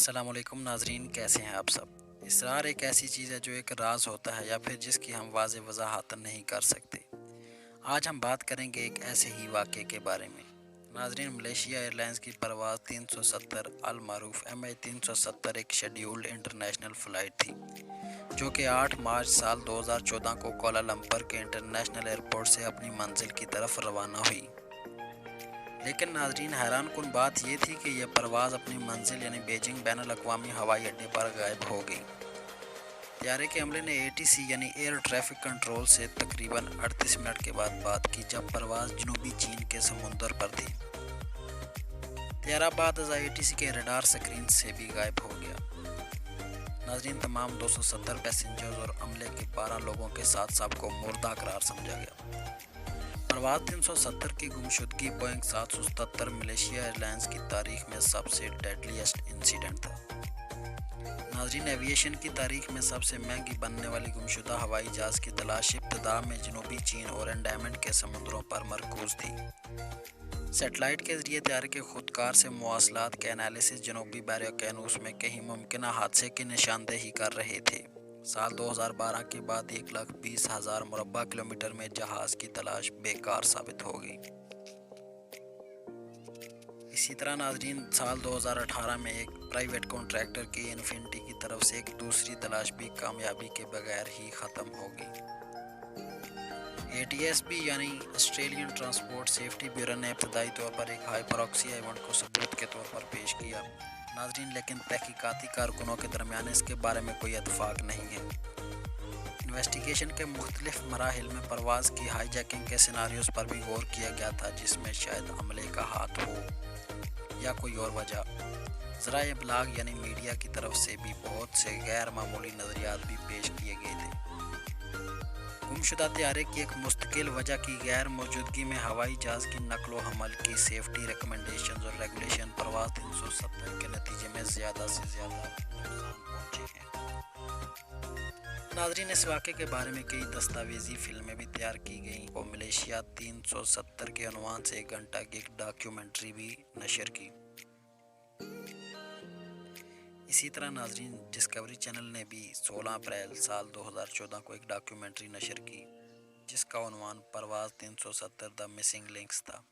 अस्सलाम वालेकुम नाजरीन, कैसे हैं आप सब। इसरार एक ऐसी चीज़ है जो एक राज होता है या फिर जिसकी हम वाज़े वजाहत नहीं कर सकते। आज हम बात करेंगे एक ऐसे ही वाक़े के बारे में। नाजरीन, मलेशिया एयरलाइंस की परवाज़ 370 अल मारूफ MH370 एक शेड्यूल्ड इंटरनेशनल फ़्लाइट थी जो कि 8 मार्च साल 2014 को कोलालंपुर के इंटरनेशनल एयरपोर्ट से अपनी मंजिल की तरफ रवाना हुई। लेकिन नाजरीन, हैरान कुन बात यह थी कि यह परवाज़ अपनी मंजिल यानी बीजिंग बैनुल अक़वामी हवाई अड्डे पर गायब हो गई। त्यारे के अमले ने ATC यानी एयर ट्रैफिक कंट्रोल से तकरीबन 38 मिनट के बाद बात की, जब परवाज़ जनूबी चीन के समुंदर पर थी। त्यारा बाद ATC के रडार स्क्रीन से भी गायब हो गया। नाजरीन, तमाम 270 पैसेंजर्स और अमले के 12 लोगों के साथ सबको मुर्दा करार समझा गया। परवाज़ 370 की गुमशुदगी बोइंग 777 मलेशिया एयरलाइंस की तारीख में सबसे डेडलीस्ट इंसिडेंट था। नाजरीन, एविएशन की तारीख में सबसे महंगी बनने वाली गुमशुदा हवाई जहाज़ की तलाश इब्तिदा में जनूबी चीन और अंडमान के समुद्रों पर मरकूज थी। सेटेलाइट के जरिए तैयार के खुदकार से मवासलात के एनालिसिस जनूबी बहर-ए-कैनूस में कहीं मुमकिन हादसे की निशानदेही कर रहे थे। साल 2012 के बाद 1,20,000 मुरब्बा किलोमीटर में जहाज़ की तलाश बेकार साबित हो गई। इसी तरह नाजरीन, साल 2018 में एक प्राइवेट कॉन्ट्रैक्टर की इन्फिनिटी की तरफ से एक दूसरी तलाश भी कामयाबी के बगैर ही ख़त्म हो गई। ATSB यानी ऑस्ट्रेलियन ट्रांसपोर्ट सेफ्टी ब्यूरो ने इब्तदाई तौर पर एक हाई प्रॉक्सी इवेंट को सबूत के तौर पर पेश किया नाजरीन, लेकिन तहकीकाती कारकुनों के दरमियान इसके बारे में कोई इत्तफाक नहीं है। इन्वेस्टिगेशन के मुख्तलिफ मराहिल में परवाज़ की हाईजैकिंग के सिनारियोज पर भी गौर किया गया था, जिसमें शायद अमले का हाथ हो या कोई और वजह। ज़राए इब्लाग यानी मीडिया की तरफ से भी बहुत से गैर मामूली नज़रियात भी पेश किए गए थे। गुमशुदा तैयारे की एक मुस्तकिल वजह की गैर मौजूदगी में हवाई जहाज़ की नकलो हमल की सेफ्टी रिकमेंडेशंस और रेगुलेशन परवाज़ 370 के नतीजे में ज़्यादा से ज़्यादा नुकसान पहुँचे हैं। नाजरीन, इस वाक़े के बारे में कई दस्तावेजी फिल्में भी तैयार की गई और मलेशिया 370 के अनवान से 1 घंटा की एक डॉक्यूमेंट्री भी नशर की। इसी तरह नाजरीन, डिस्कवरी चैनल ने भी 16 अप्रैल साल 2014 को एक डॉक्यूमेंट्री नशर की जिसका उन्वान परवाज़ 370 द मिसिंग लिंक्स था।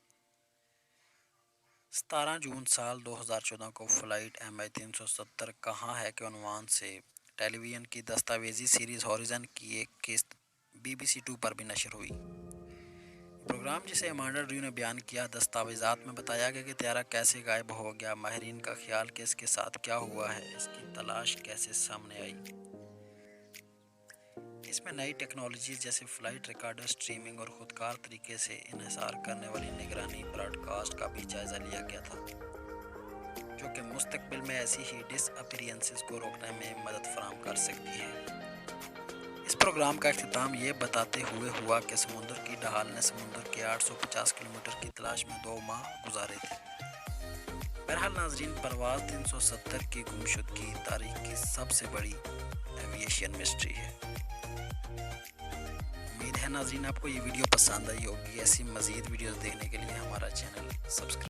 17 जून साल 2014 को फ़्लाइट MH370 कहाँ है के उन्वान से टेलीविज़न की दस्तावेजी सीरीज़ हॉरिज़न की एक किस्त BBC 2 पर भी नशर हुई। प्रोग्राम जिसे अमांडा ड्रू ने बयान किया, दस्तावेज़ात में बताया गया कि त्यारा कैसे गायब हो गया, माहिरीन का ख्याल कि इसके साथ क्या हुआ है, इसकी तलाश कैसे सामने आई। इसमें नई टेक्नोलॉजी जैसे फ़्लाइट रिकॉर्डर, स्ट्रीमिंग और खुदकार तरीके से इन्हिसार करने वाली निगरानी ब्रॉडकास्ट का भी जायज़ा लिया गया था, जो कि मुस्तकबिल में ऐसी ही डिसअपीयरेंसेस को रोकने में मदद फराहम कर सकती है। इस प्रोग्राम का अख्तिताम ये बताते हुए हुआ कि समुद्र की ढाल ने समुद्र के 850 किलोमीटर की तलाश में 2 माह गुजारे थे। बहरहाल नाजरीन, परवाज़ 370 की गुमशुदगी तारीख की सबसे बड़ी एविएशन मिस्ट्री है। उम्मीद है नाजरीन आपको ये वीडियो पसंद आई होगी। ऐसी मज़ीद वीडियोस देखने के लिए हमारा चैनल सब्सक्राइब